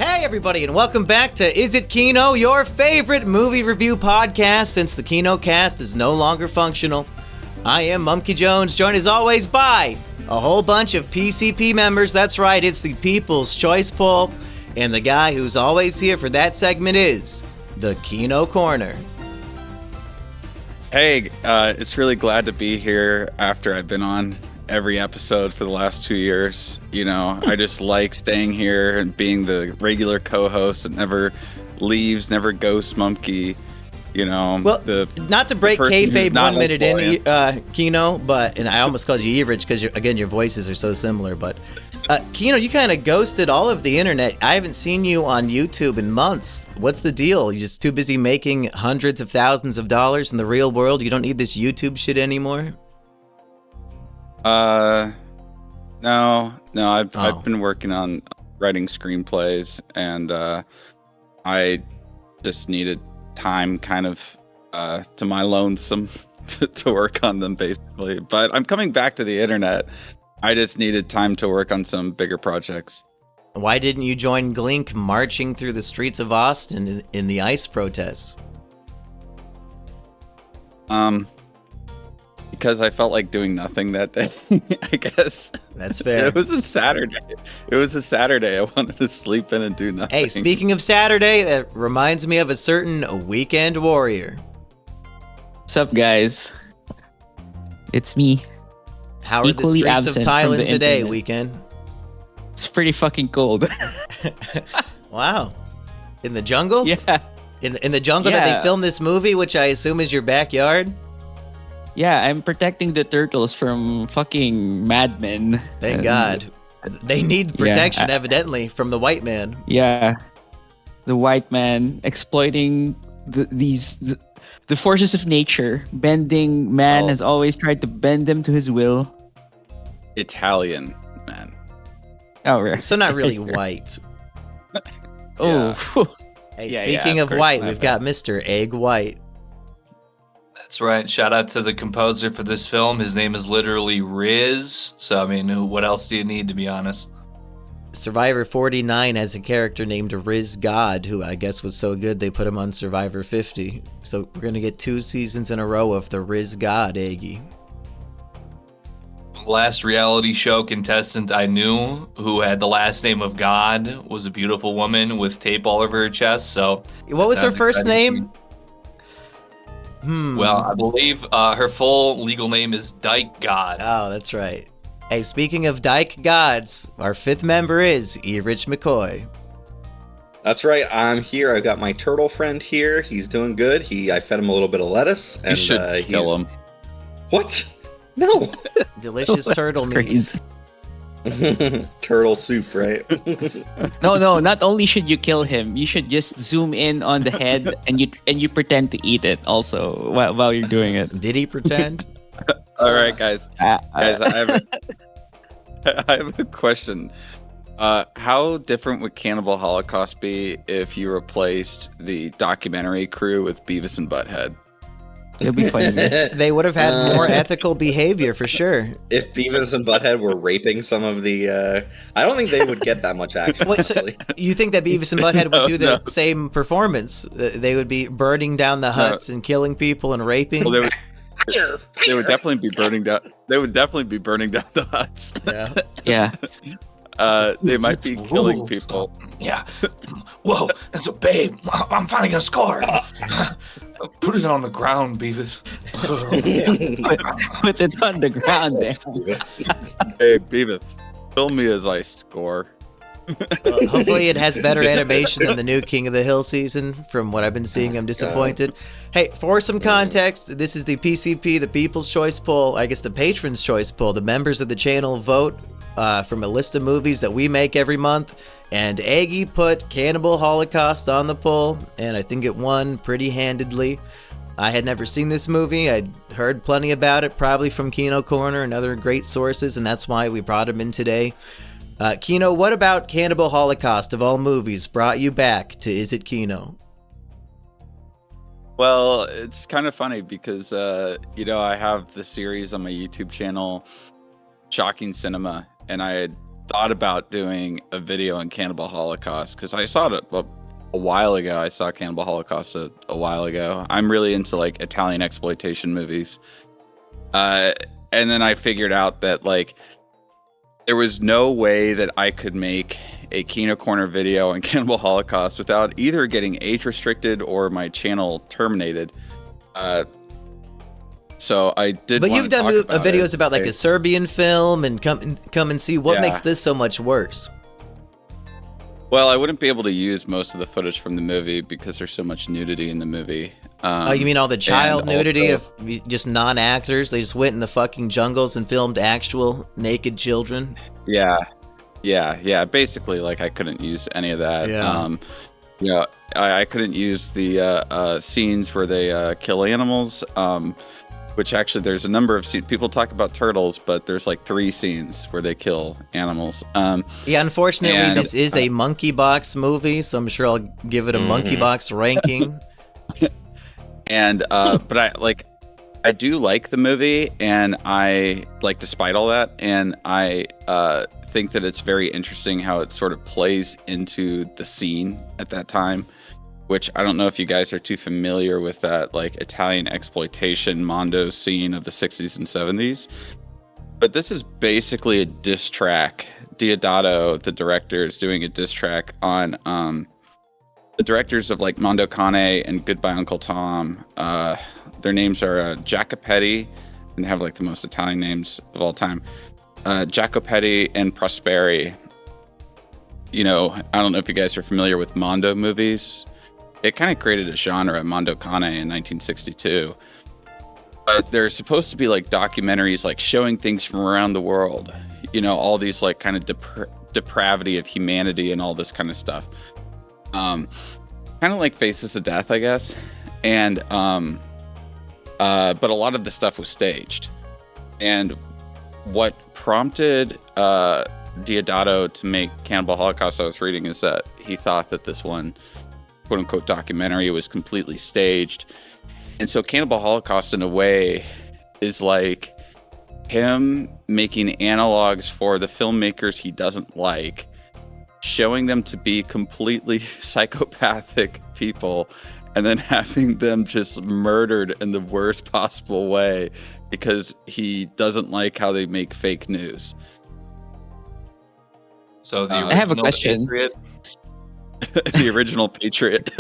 Hey everybody, and welcome back to Is It Kino, your favorite movie review podcast since the Kino cast is no longer functional. I am Mumkey Jones, joined as always by a whole bunch of PCP members. That's right, it's the People's Choice Poll, and the guy who's always here for that segment is the Kino Corner. Hey, it's really glad to be here after I've been on every episode for the last 2 years. You know, I just like staying here and being the regular co-host that never leaves, never ghosts Mumkey. You know, well, not to break kayfabe 1 minute in, Kino, and I almost called you Everidge because, again, your voices are so similar, but Kino, you kind of ghosted all of the internet. I haven't seen you on YouTube in months. What's the deal? You're just too busy making hundreds of thousands of dollars in the real world? You don't need this YouTube shit anymore? No, I've been working on writing screenplays, and I just needed time kind of to my lonesome to work on them, basically. But I'm coming back to the internet. I just needed time to work on some bigger projects. Why didn't you join Glink marching through the streets of Austin in the ICE protests? Because I felt like doing nothing that day, I guess. That's fair. It was a Saturday. I wanted to sleep in and do nothing. Hey, speaking of Saturday, that reminds me of a certain weekend warrior. What's up, guys? It's me. How are Equally the streets of Thailand today, internet. Weekend? It's pretty fucking cold. Wow. In the jungle? Yeah. In the jungle that they filmed this movie, which I assume is your backyard? Yeah, I'm protecting the turtles from fucking madmen. Thank God. They need protection, evidently, from the white man. Yeah. The white man exploiting the forces of nature. Bending man has always tried to bend them to his will. Italian man. Oh, right. So not really white. Oh. Hey, speaking of white, we've got Mr. Egg White. That's right. Shout out to the composer for this film. His name is literally Riz. So, I mean, what else do you need, to be honest? Survivor 49 has a character named Riz God, who I guess was so good they put him on Survivor 50. So we're going to get 2 seasons in a row of the Riz God, Eggy. Last reality show contestant I knew who had the last name of God was a beautiful woman with tape all over her chest. So, what was her first name? Well, I believe her full legal name is Dyke God. Oh, that's right. Hey, speaking of Dyke Gods, our 5th member is Everidge McCoy. That's right, I'm here. I've got my turtle friend here. He's doing good. I fed him a little bit of lettuce. And you should kill him. What? No. Delicious turtle meat. Turtle soup, right? No, not only should you kill him, you should just zoom in on the head and you pretend to eat it also while you're doing it. Did he pretend? All right, guys. I have a question. How different would Cannibal Holocaust be if you replaced the documentary crew with Beavis and Butthead? It'll be funny. They would have had more ethical behavior for sure. If Beavis and Butthead were raping some of the... I don't think they would get that much action. Wait, so you think that Beavis and Butthead would do the same performance? They would be burning down the huts and killing people and raping? Well, they would definitely be burning down. They would definitely be burning down the huts. Yeah. Yeah. They might be killing people. Yeah. Whoa, that's a babe. I'm finally going to score. Put it on the ground, Beavis. Put it on the ground there. Hey, Beavis, film me as I score. Well, hopefully it has better animation than the new King of the Hill season. From what I've been seeing, I'm disappointed. Hey, for some context, this is the PCP, the People's Choice Poll, I guess the Patron's Choice Poll. The members of the channel vote from a list of movies that we make every month, and Aggie put Cannibal Holocaust on the poll, and I think it won pretty handedly. I had never seen this movie. I'd heard plenty about it, probably from Kino Corner and other great sources, and that's why we brought him in today. Kino, what about Cannibal Holocaust, of all movies, brought you back to Is It Kino? Well, it's kind of funny because, you know, I have the series on my YouTube channel, Shocking Cinema, and I had thought about doing a video on Cannibal Holocaust because I saw it a while ago. I saw Cannibal Holocaust a while ago. I'm really into like Italian exploitation movies. And then I figured out that like there was no way that I could make a Kino Corner video on Cannibal Holocaust without either getting age restricted or my channel terminated. So I did. But you've done videos about like a a Serbian film, and come and see what makes this so much worse. Well, I wouldn't be able to use most of the footage from the movie because there's so much nudity in the movie. Oh, you mean all the child nudity also, of just non-actors? They just went in the fucking jungles and filmed actual naked children? Yeah. Basically, like I couldn't use any of that. Yeah. I couldn't use the scenes where they kill animals. Which actually, there's a number of scenes. People talk about turtles, but there's like 3 scenes where they kill animals. Yeah, unfortunately, this is a monkey box movie, so I'm sure I'll give it a monkey box ranking. And but I do like the movie, and I like, despite all that, and I think that it's very interesting how it sort of plays into the scene at that time. Which I don't know if you guys are too familiar with that like Italian exploitation Mondo scene of the 60s and 70s. But this is basically a diss track. Deodato, the director, is doing a diss track on the directors of like Mondo Cane and Goodbye Uncle Tom. Their names are Jacopetti, and they have like the most Italian names of all time. Jacopetti and Prosperi. You know, I don't know if you guys are familiar with Mondo movies. It kind of created a genre, Mondo Cane, in 1962. But they're supposed to be like documentaries, like showing things from around the world. You know, all these like kind of depravity of humanity and all this kind of stuff. Kind of like Faces of Death, I guess. And but a lot of the stuff was staged. And what prompted Deodato to make Cannibal Holocaust, I was reading, is that he thought that this one quote-unquote documentary was completely staged. And so Cannibal Holocaust, in a way, is like him making analogs for the filmmakers he doesn't like, showing them to be completely psychopathic people, and then having them just murdered in the worst possible way because he doesn't like how they make fake news. So I have a question. Patriot? The original Patriot.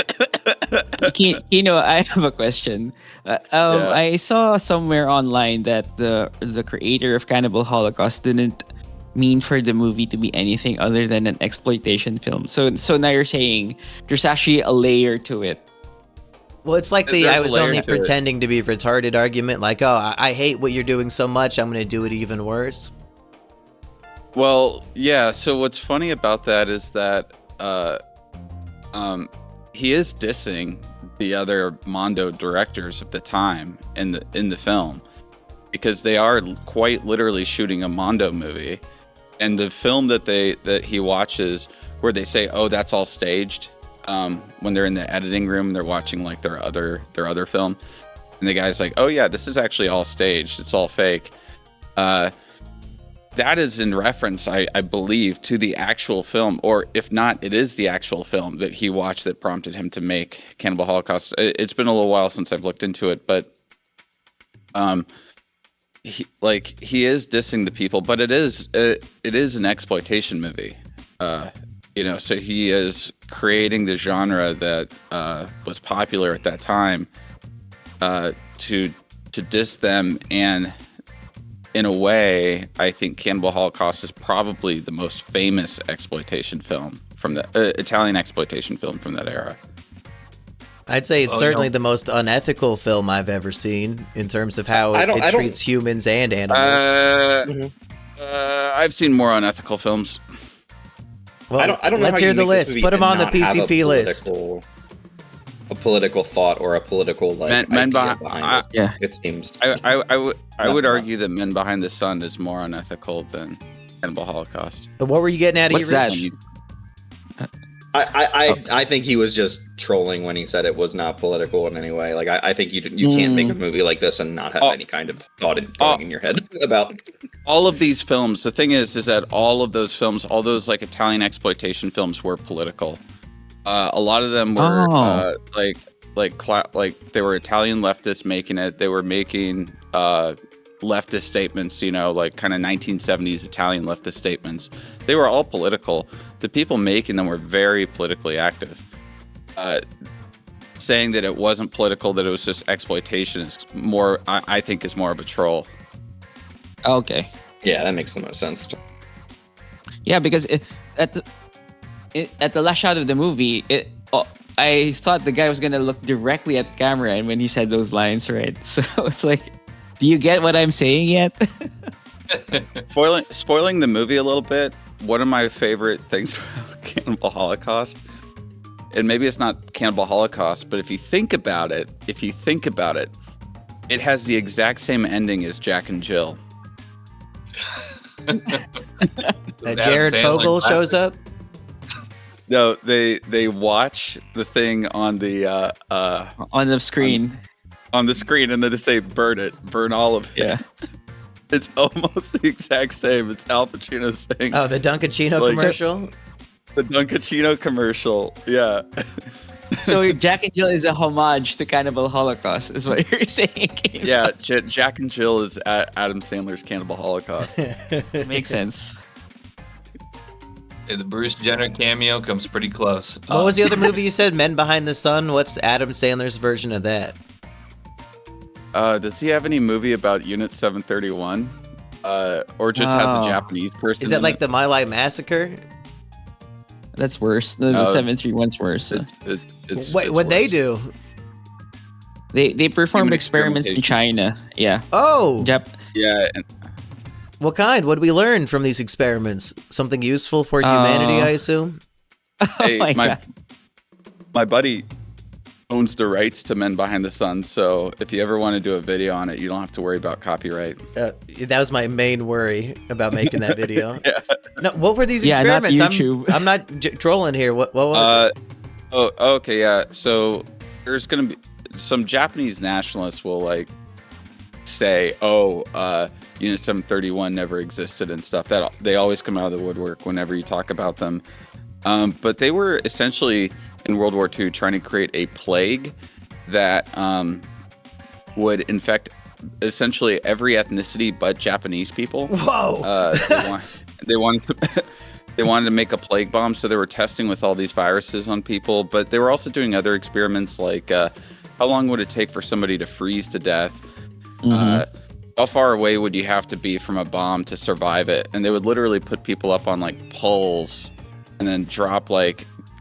Kino, I have a question. I saw somewhere online that the creator of Cannibal Holocaust didn't mean for the movie to be anything other than an exploitation film. So now you're saying there's actually a layer to it. Well, it's like the I was only pretending to be retarded argument, like, oh, I hate what you're doing so much, I'm going to do it even worse. Well, yeah, so what's funny about that is that he is dissing the other Mondo directors of the time in the film, because they are quite literally shooting a Mondo movie, and the film that he watches, where they say, "Oh, that's all staged," when they're in the editing room, they're watching like their other film, and the guy's like, "Oh yeah, this is actually all staged. It's all fake." That is in reference, I believe, to the actual film, or if not, it is the actual film that he watched that prompted him to make Cannibal Holocaust. It's been a little while since I've looked into it, but he is dissing the people, but it is an exploitation movie. So he is creating the genre that was popular at that time to diss them. And in a way, I think Cannibal Holocaust is probably the most famous exploitation film from the Italian exploitation film from that era. I'd say it's certainly the most unethical film I've ever seen in terms of how it treats humans and animals. I've seen more unethical films. Well, I don't know. Let's hear the list. Put them on the PCP list. A political thought or a political men behind it. Yeah, it seems. I would argue that Men Behind the Sun is more unethical than Cannibal Holocaust. What were you getting at? What's that? I think he was just trolling when he said it was not political in any way. Like I think you can't make a movie like this and not have any kind of thought going in your head about all of these films. The thing is that all of those films, all those like Italian exploitation films, were political. A lot of them were like they were Italian leftists making it. They were making leftist statements, like kind of 1970s Italian leftist statements. They were all political. The people making them were very politically active. Saying that it wasn't political, that it was just exploitation is more, I think, is more of a troll. Okay. Yeah, that makes the most sense. Yeah, because at the last shot of the movie, I thought the guy was gonna look directly at the camera, and when he said those lines, right? So it's like, do you get what I'm saying yet? Spoiling the movie a little bit. One of my favorite things about Cannibal Holocaust, and maybe it's not Cannibal Holocaust, but if you think about it, it has the exact same ending as Jack and Jill. Jared Fogle shows up. No, they watch the thing on the on the screen. On the screen, and then they say, burn all of it. Yeah. It's almost the exact same. It's Al Pacino saying... Oh, the Dunkachino commercial? The Dunkachino commercial, yeah. So Jack and Jill is a homage to Cannibal Holocaust, is what you're saying. Yeah, Jack and Jill is Adam Sandler's Cannibal Holocaust. Makes sense. Yeah, the Bruce Jenner cameo comes pretty close. What was the other movie you said? Men Behind the Sun? What's Adam Sandler's version of that? Does he have any movie about Unit 731? Or just has a Japanese person? Is that like the My Lai Massacre? That's worse. The 731's worse. What'd they do? They performed experiments in China. Yeah. Oh. Yeah. What kind? What did we learn from these experiments? Something useful for humanity, I assume? Hey, God. my buddy owns the rights to Men Behind the Sun, so if you ever want to do a video on it, you don't have to worry about copyright. That was my main worry about making that video. Yeah. No, what were these not experiments? YouTube. I'm not trolling here. What was it? Oh, okay, yeah. So there's gonna be some Japanese nationalists will like say, Unit 731 never existed and stuff. That they always come out of the woodwork whenever you talk about them. But they were essentially in World War II trying to create a plague that would infect essentially every ethnicity but Japanese people. Whoa! They wanted to make a plague bomb, so they were testing with all these viruses on people, but they were also doing other experiments like how long would it take for somebody to freeze to death? Mm-hmm. How far away would you have to be from a bomb to survive it? And they would literally put people up on like poles and then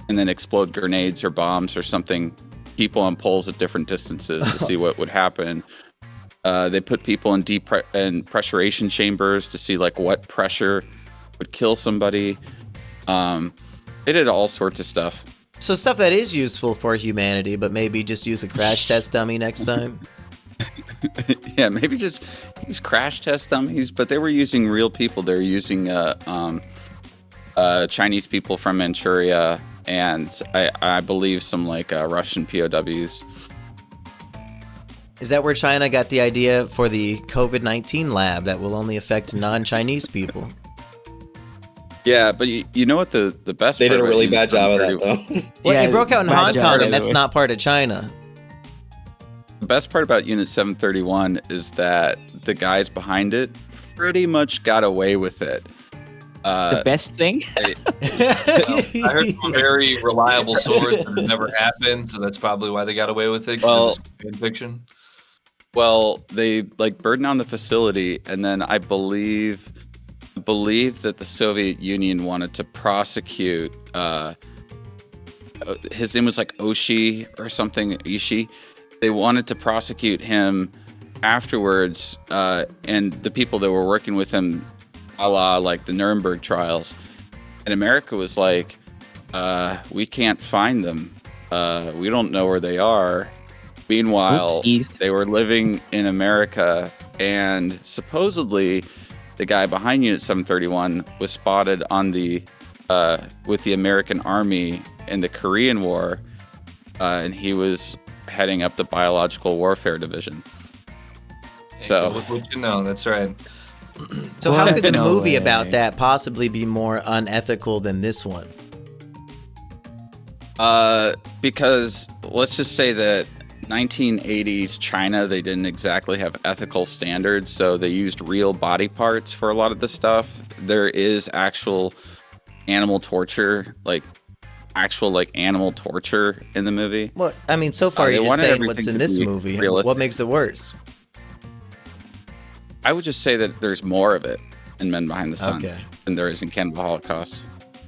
and then explode grenades or bombs or something, people on poles at different distances to see what would happen. They put people in pressurization chambers to see like what pressure would kill somebody. They did all sorts of stuff. So stuff that is useful for humanity, but maybe just use a crash test dummy next time. Yeah, maybe just use crash test dummies, but they were using real people. They were using Chinese people from Manchuria, and I believe some like Russian POWs. Is that where China got the idea for the COVID-19 lab that will only affect non-Chinese people? Yeah, but you know what the best They part did a about really Unit bad job of that, 731 though. Well, Yeah, it broke out in bad Hong job, Kong, by and the that's way. not part of China. The best part about Unit 731 is that the guys behind it pretty much got away with it. The best thing? They- I heard from a very reliable source that it never happened, so that's probably why they got away with it. 'Cause Well- it was fan fiction. Well, they like burned down the facility, and then I believe that the Soviet Union wanted to prosecute. His name was like Oshi or something, Ishi. They wanted to prosecute him afterwards, and the people that were working with him, a la like the Nuremberg trials. And America was like, we can't find them. We don't know where they are. Meanwhile, Oopsies. they were living in America, and supposedly the guy behind Unit 731 was spotted on the with the American Army in the Korean War, and he was heading up the biological warfare division. So look what you know. That's right. So how could the No movie way. about that possibly be more unethical than this one? because let's just say that 1980s China, they didn't exactly have ethical standards, so they used real body parts for a lot of the stuff. There is actual animal torture, like animal torture in the movie. Well, I mean, so far They you're just wanted saying what's everything in to this be movie. realistic. What makes it worse? I would just say that there's more of it in Men Behind the Sun Okay. than there is in Cannibal Holocaust.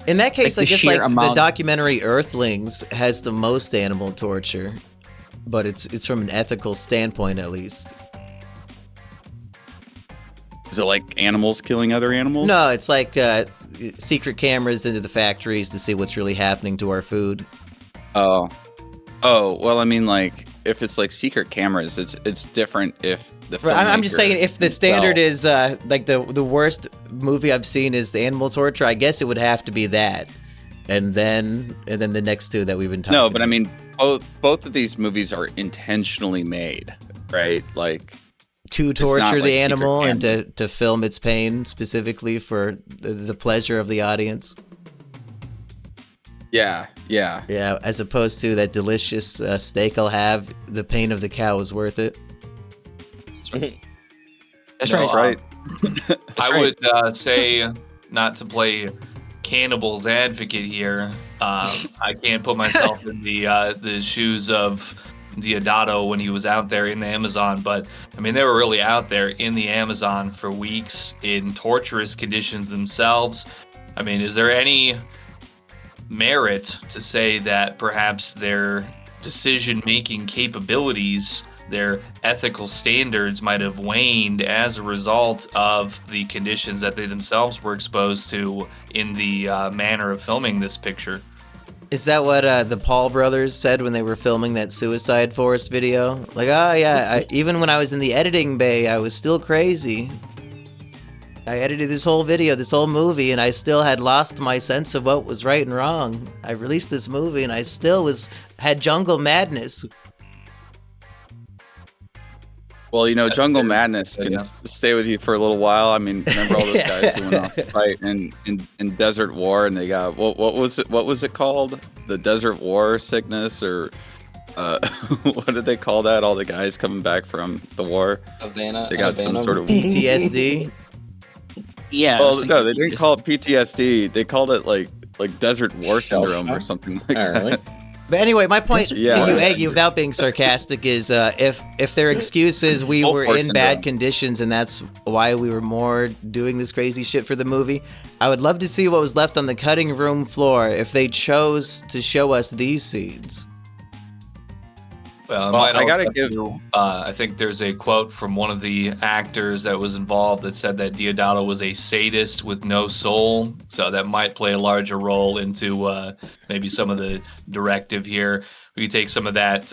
In that case, Like I the guess sheer the amount- documentary Earthlings has the most animal torture, but it's from an ethical standpoint at least. Is it like animals killing other animals? No, it's like secret cameras into the factories to see what's really happening to our food. Oh, well, I mean, like, if it's like secret cameras, it's different if the I'm just filmmaker saying, if the standard himself- is like the worst movie I've seen is the animal torture, I guess it would have to be that, and then the next two that we've been talking. No, but I about. mean, both of these movies are intentionally made, right? Like, to not torture like the secret animal and camera. to film its pain specifically for the pleasure of the audience. yeah. Yeah, as opposed to that delicious steak I'll have, the pain of the cow is worth it. That's No, right. Right. I would say, not to play cannibal's advocate here, I can't put myself in the shoes of Diodato when he was out there in the Amazon, but I mean, they were really out there in the Amazon for weeks in torturous conditions themselves. I mean, is there any merit to say that perhaps their decision-making capabilities, their ethical standards might have waned as a result of the conditions that they themselves were exposed to in the manner of filming this picture? Is that what the Paul brothers said when they were filming that Suicide Forest video? Like, oh yeah, even when I was in the editing bay, I was still crazy. I edited this whole video, this whole movie, and I still had lost my sense of what was right and wrong. I released this movie, and I still had jungle madness. Well, you know, Jungle Madness can Yeah. stay with you for a little while. I mean, remember all those guys who went off to fight in Desert War, and they got what was it? What was it called? The Desert War sickness, or what did they call that? All the guys coming back from the war, Havana. they got some sort of. PTSD. Yeah. Well, no, they didn't call it PTSD. They called it like Desert War Shell syndrome or shock? something like Oh, really? that. But anyway, my point Yeah. to you, Aggie, without being sarcastic, is if their excuse is we Full were court in syndrome. bad conditions and that's why we were more doing this crazy shit for the movie, I would love to see what was left on the cutting room floor if they chose to show us these scenes. Well, Well, I gotta give. I think there's a quote from one of the actors that was involved that said that Diodato was a sadist with no soul. So that might play a larger role into maybe some of the directive here. We could take some of that,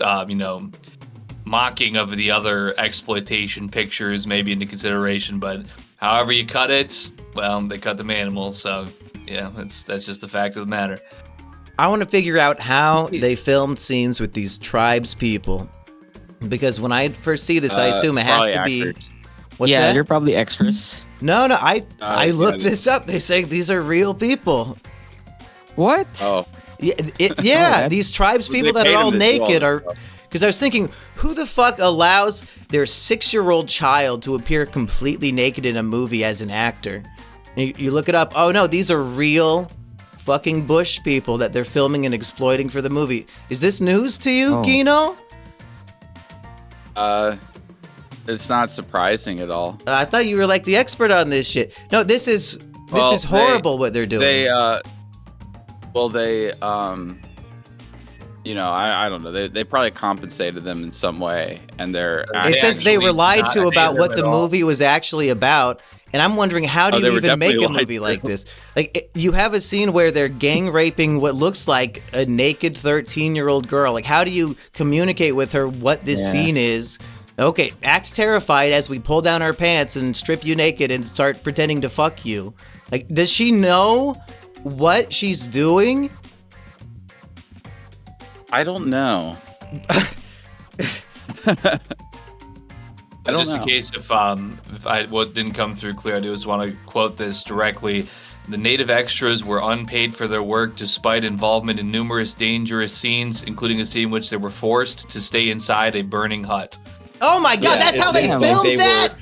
mocking of the other exploitation pictures maybe into consideration. But however you cut it, well, they cut them animals. So yeah, that's just the fact of the matter. I want to figure out how they filmed scenes with these tribes people. Because when I first see this, I assume it has to probably be... actors. What's yeah, that? they're probably extras. No, I yeah, looked this up. They say these are real people. What? Oh, Yeah, that's- these tribes Well, people they that paid are all them to do all naked this are... stuff. Because I was thinking, who the fuck allows their 6-year-old child to appear completely naked in a movie as an actor? You look it up. Oh no, these are real fucking bush people that they're filming and exploiting for the movie. Is this news to you, Oh. Kino? it's not surprising at all. I thought you were like the expert on this shit. No, this is Well, horrible what they're doing. They I don't know. They probably compensated them in some way, and they're it says they actually were lied not to about enable what them the at all. movie was actually about. And I'm wondering, how do Oh, they you were even make definitely a lied movie to. like this? Like, you have a scene where they're gang raping what looks like a naked 13-year-old girl. Like, how do you communicate with her what this Yeah. scene is? Okay, act terrified as we pull down our pants and strip you naked and start pretending to fuck you. Like, does she know what she's doing? I don't know. Just in case if what didn't come through clear, I just want to quote this directly. The native extras were unpaid for their work despite involvement in numerous dangerous scenes, including a scene in which they were forced to stay inside a burning hut. Oh my god, that's how they filmed that?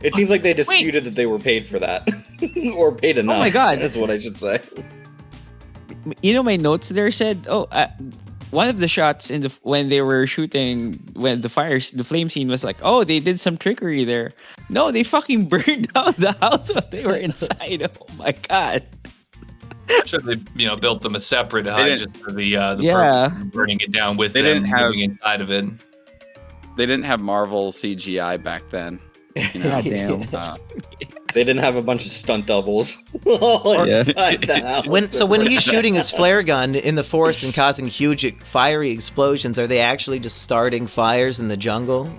It seems like they disputed that they were paid for that. Or paid enough. Oh my god. That's what I should say. You know, my notes there said, one of the shots when they were shooting, when the flame scene was like, oh, they did some trickery there. No, they fucking burned down the house while they were inside. Oh my god. I'm sure they, built them a separate hut just for the purpose of burning it down with them living inside of it. They didn't have Marvel CGI back then. God damn. They didn't have a bunch of stunt doubles inside the house. When he's shooting his flare gun in the forest and causing huge fiery explosions, are they actually just starting fires in the jungle?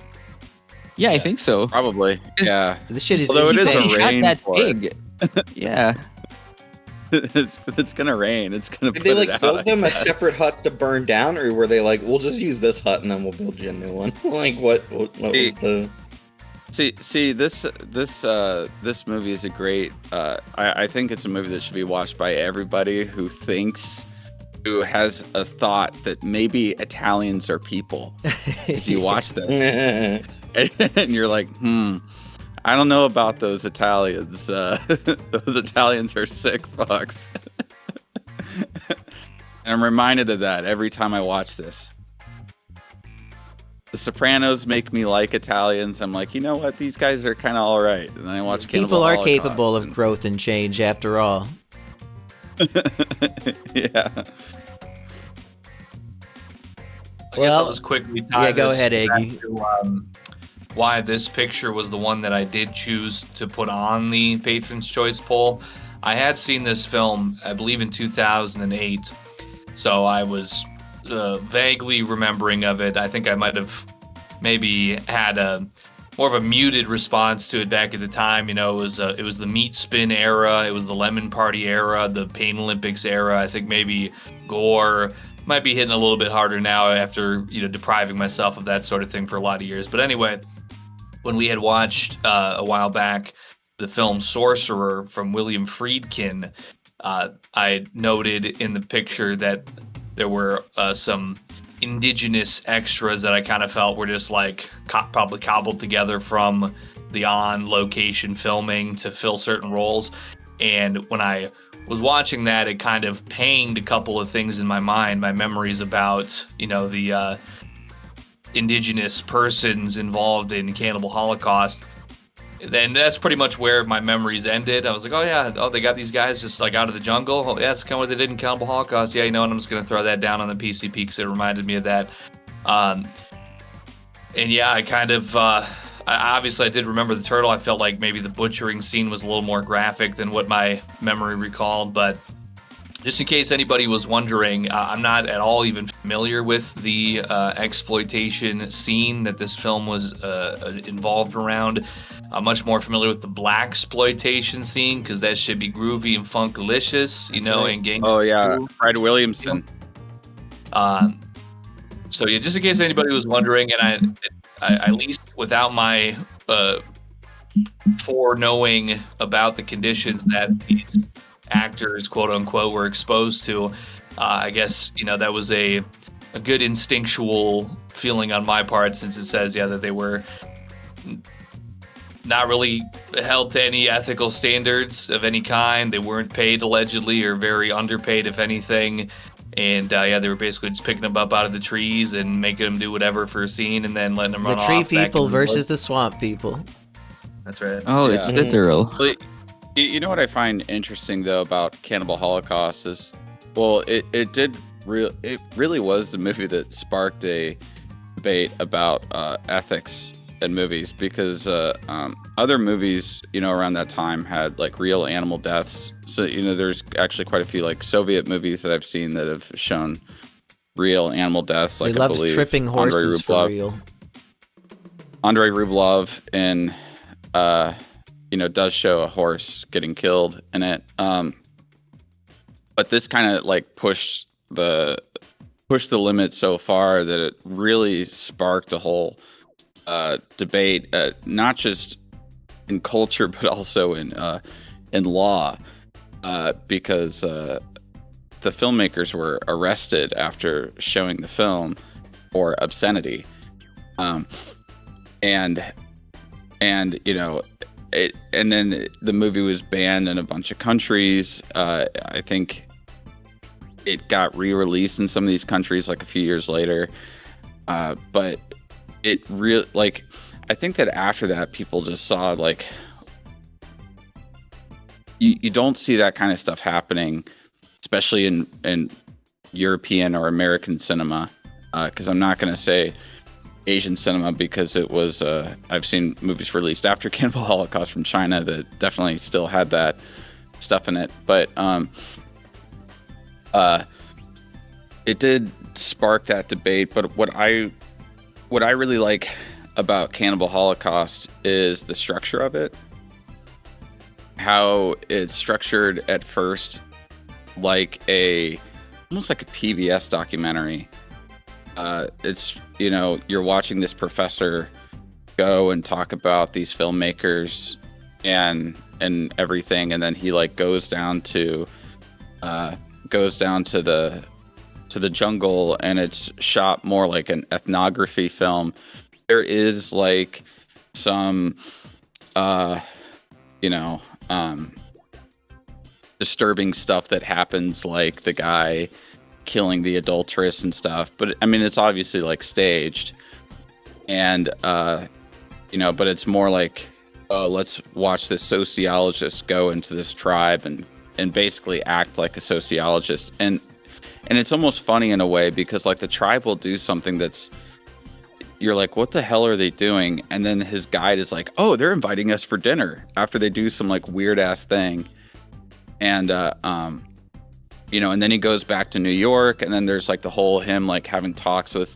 Yeah, I think so. Probably. Yeah. This shit is Although it is insane. a rain that forest. big. Yeah. It's gonna rain. It's gonna. Did they build them a separate hut to burn down, or were they like, we'll just use this hut and then we'll build you a new one? Like what was the? See, this movie is a great. I think it's a movie that should be watched by everybody who has a thought that maybe Italians are people. As you watch this, and you're like, I don't know about those Italians. Those Italians are sick fucks. And I'm reminded of that every time I watch this. The Sopranos make me like Italians. I'm like, you know what? These guys are kind of all right. And then I watch Cannibal Holocaust. People are capable of growth and change after all. Yeah. I guess I'll just quickly tie go ahead, Eggy. To, why this picture was the one that I did choose to put on the Patron's Choice poll. I had seen this film, I believe, in 2008. So I was vaguely remembering of it. I think I might have maybe had a more of a muted response to it back at the time. It was the meat spin era, it was the lemon party era, the Pain Olympics era. I think maybe gore might be hitting a little bit harder now after depriving myself of that sort of thing for a lot of years. But anyway, when we had watched a while back the film Sorcerer from William Friedkin, I noted in the picture that there were some indigenous extras that I kind of felt were just like probably cobbled together from the on-location filming to fill certain roles. And when I was watching that, it kind of panged a couple of things in my mind, my memories about, the indigenous persons involved in Cannibal Holocaust. And that's pretty much where my memories ended. I was like, they got these guys just like out of the jungle. Oh, yeah, that's kind of what they did in Cannibal Holocaust. Yeah, and I'm just going to throw that down on the PCP because it reminded me of that. And yeah, I kind of, obviously I did remember the turtle. I felt like maybe the butchering scene was a little more graphic than what my memory recalled. But just in case anybody was wondering, I'm not at all even familiar with the exploitation scene that this film was involved around. I'm much more familiar with the black exploitation scene because that should be groovy and funkalicious, and gangster. Oh yeah, Fred Williamson. So yeah, just in case anybody was wondering, and I at least without my foreknowing about the conditions that these actors, quote unquote, were exposed to, I guess that was a good instinctual feeling on my part, since it says that they were not really held to any ethical standards of any kind. They weren't paid allegedly, or very underpaid if anything. And they were basically just picking them up out of the trees and making them do whatever for a scene, and then letting them run off. The tree people versus the swamp people. That's right. Oh, it's literal. You know what I find interesting though about Cannibal Holocaust is, it really was the movie that sparked a debate about ethics in movies, because other movies around that time had like real animal deaths. So there's actually quite a few like Soviet movies that I've seen that have shown real animal deaths. Like they loved tripping horses for real. Andrei Rublev does show a horse getting killed in it. but this kind of like pushed the limit so far that it really sparked a whole debate, not just in culture but also in law, because the filmmakers were arrested after showing the film for obscenity, and you know, and then the movie was banned in a bunch of countries. I think it got re-released in some of these countries like a few years later, but it really, like, I think that after that people just saw like you don't see that kind of stuff happening, especially in European or American cinema, because I'm not going to say Asian cinema, because it was I've seen movies released after Cannibal Holocaust from China that definitely still had that stuff in it, but it did spark that debate. But what I really like about Cannibal Holocaust is the structure of it, how it's structured at first like almost like a PBS documentary. It's, you know, you're watching this professor go and talk about these filmmakers and everything, and then he like goes down to the jungle, and it's shot more like an ethnography film. There is like some disturbing stuff that happens, like the guy killing the adulteress and stuff, but I mean it's obviously like staged, and but it's more like, oh, let's watch this sociologist go into this tribe and basically act like a sociologist, and it's almost funny in a way, because like the tribe will do something that's, you're like, what the hell are they doing? And then his guide is like, oh, they're inviting us for dinner, after they do some like weird ass thing. And and then he goes back to New York, and then there's like the whole him like having talks with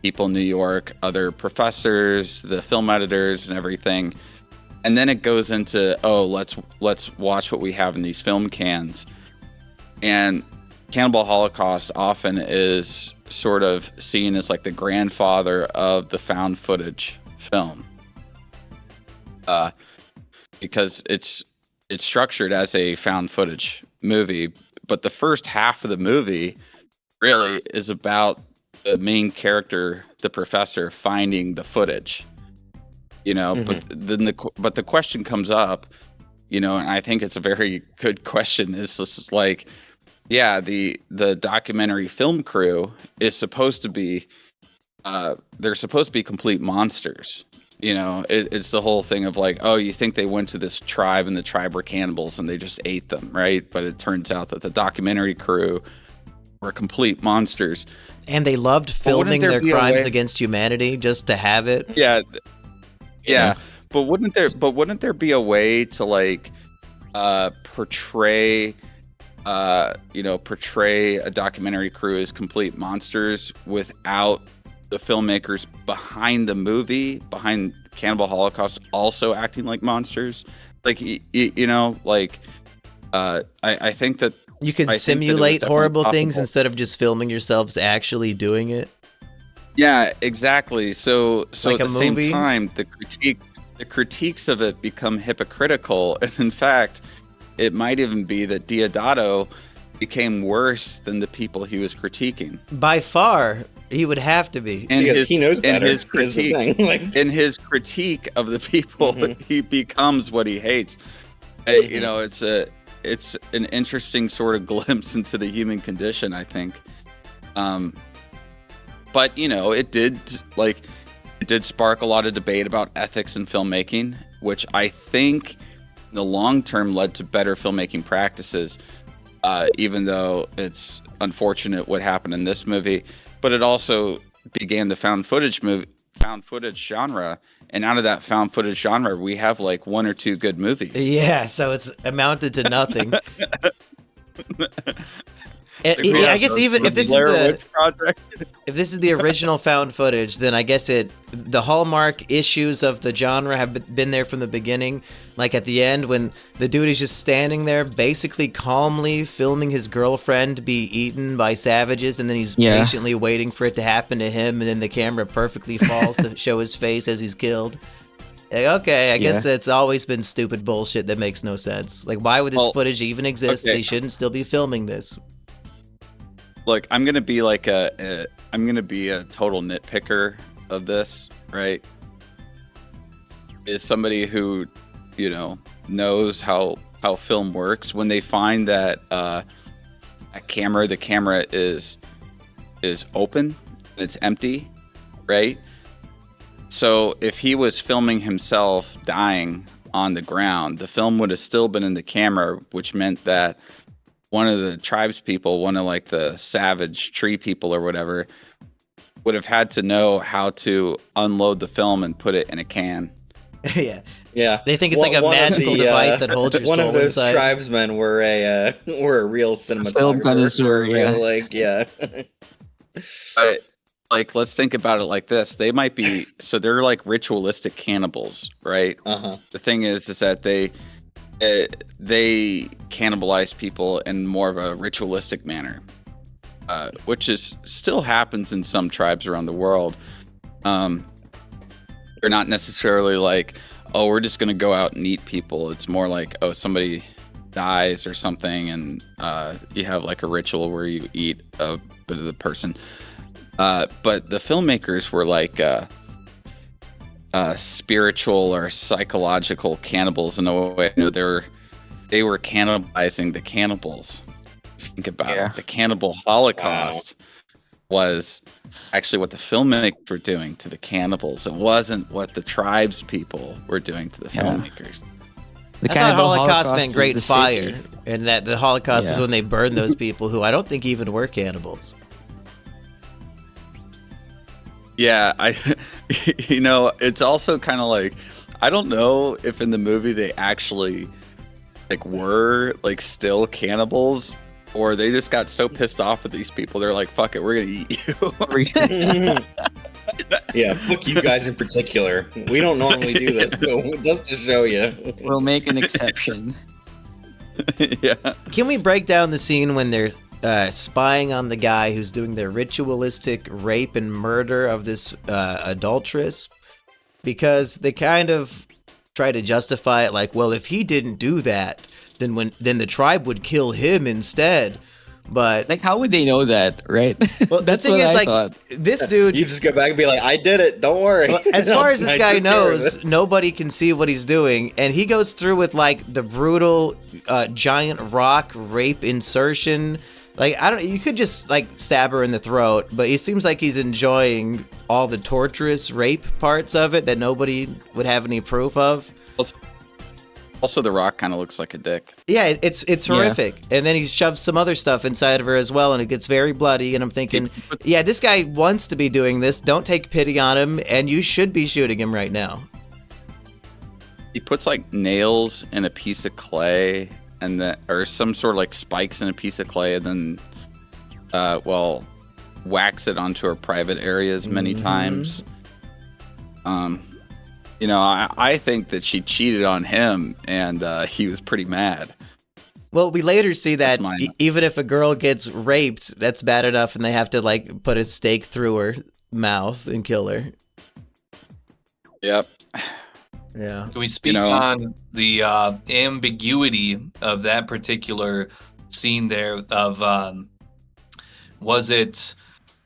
people in New York, other professors, the film editors and everything. And then it goes into, oh, let's watch what we have in these film cans. And Cannibal Holocaust often is sort of seen as like the grandfather of the found footage film, because it's structured as a found footage movie, but the first half of the movie really is about the main character, the professor, finding the footage, but then the question comes up, and I think it's a very good question, is this like, yeah, the documentary film crew is supposed to be, they're supposed to be complete monsters. It's the whole thing of like, oh, you think they went to this tribe and the tribe were cannibals and they just ate them, right? But it turns out that the documentary crew were complete monsters. And they loved filming their crimes against humanity just to have it. Yeah. But wouldn't there be a way to like portray a documentary crew as complete monsters without the filmmakers behind the movie, behind Cannibal Holocaust, also acting like monsters? Like, I think that you can simulate horrible things instead of just filming yourselves actually doing it. Yeah, exactly. So like at the same time, the critiques of it become hypocritical, and in fact, it might even be that Deodato became worse than the people he was critiquing. By far, he would have to be. And because he knows better. In his critique of the people, he becomes what he hates. It's an interesting sort of glimpse into the human condition, I think. But it did spark a lot of debate about ethics in filmmaking, which I think in the long term led to better filmmaking practices, even though it's unfortunate what happened in this movie. But it also began the found footage genre, and out of that found footage genre, we have like one or two good movies. Yeah, so it's amounted to nothing. I guess even if this is Blair Witch Project. if this is the original found footage, then I guess the hallmark issues of the genre have been there from the beginning. Like at the end, when the dude is just standing there, basically calmly filming his girlfriend be eaten by savages, and then he's patiently waiting for it to happen to him, and then the camera perfectly falls to show his face as he's killed. Like, okay, I guess it's always been stupid bullshit that makes no sense. Like, why would this footage even exist? Okay. They shouldn't still be filming this. Look, I'm gonna be like I'm gonna be a total nitpicker of this, right? Is somebody who, knows how film works. When they find that the camera is open and it's empty, right? So if he was filming himself dying on the ground, the film would have still been in the camera, which meant that one of the tribes people, one of like the savage tree people or whatever, would have had to know how to unload the film and put it in a can. Yeah. They think it's like a magical device that holds your soul inside. One of those inside. Tribesmen were a real cinematographer. Film connoisseur, But, like, let's think about it like this. They might be, so they're like ritualistic cannibals, right? Uh-huh. The thing is that they cannibalize people in more of a ritualistic manner, which still happens in some tribes around the world. They're not necessarily like, oh, we're just going to go out and eat people. It's more like, oh, somebody dies or something, and you have like a ritual where you eat a bit of the person. But the filmmakers were like spiritual or psychological cannibals in a way. They were cannibalizing the cannibals. Think about it. The Cannibal Holocaust was actually what the filmmakers were doing to the cannibals. It wasn't what the tribes people were doing to the filmmakers. I thought Holocaust meant great fire, and that the Holocaust is when they burned those people who I don't think even were cannibals. Yeah, it's also kind of like, I don't know if in the movie they actually were still cannibals, or they just got so pissed off at these people they're like, fuck it, we're gonna eat you. Yeah, fuck you guys in particular. We don't normally do this, but just to show you, we'll make an exception. Yeah. Can we break down the scene when they're spying on the guy who's doing their ritualistic rape and murder of this adulteress? Because they kind of try to justify it like, well, if he didn't do that, then the tribe would kill him instead. But how would they know that, right? Well, the thing is, thought. This dude, you just go back and be like, I did it, don't worry. Well, as far as this guy knows, nobody can see what he's doing, and he goes through with the brutal giant rock rape insertion. You could just stab her in the throat, but it seems like he's enjoying all the torturous rape parts of it that nobody would have any proof of. Also, the rock kind of looks like a dick. Yeah, it's horrific. And then he shoves some other stuff inside of her as well, and it gets very bloody. And I'm thinking, yeah, this guy wants to be doing this. Don't take pity on him, and you should be shooting him right now. He puts nails in a piece of clay, or some sort of spikes in a piece of clay, and then wax it onto her private areas many times. I think that she cheated on him, and he was pretty mad. Well, we later see that even if a girl gets raped, that's bad enough, and they have to put a stake through her mouth and kill her. Yep. Yeah. Can we speak on the ambiguity of that particular scene there? Was it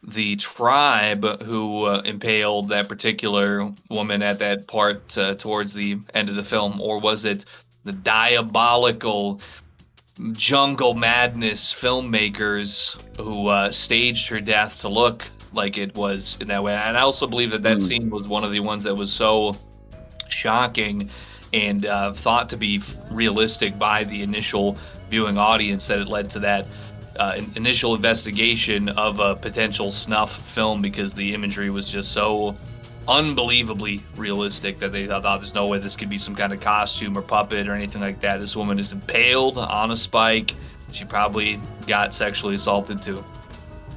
the tribe who impaled that particular woman at that part towards the end of the film, or was it the diabolical jungle madness filmmakers who staged her death to look like it was in that way? And I also believe that scene was one of the ones that was so shocking and thought to be realistic by the initial viewing audience that it led to that initial investigation of a potential snuff film, because the imagery was just so unbelievably realistic that they thought there's no way this could be some kind of costume or puppet or anything like that. This woman is impaled on a spike, she probably got sexually assaulted too.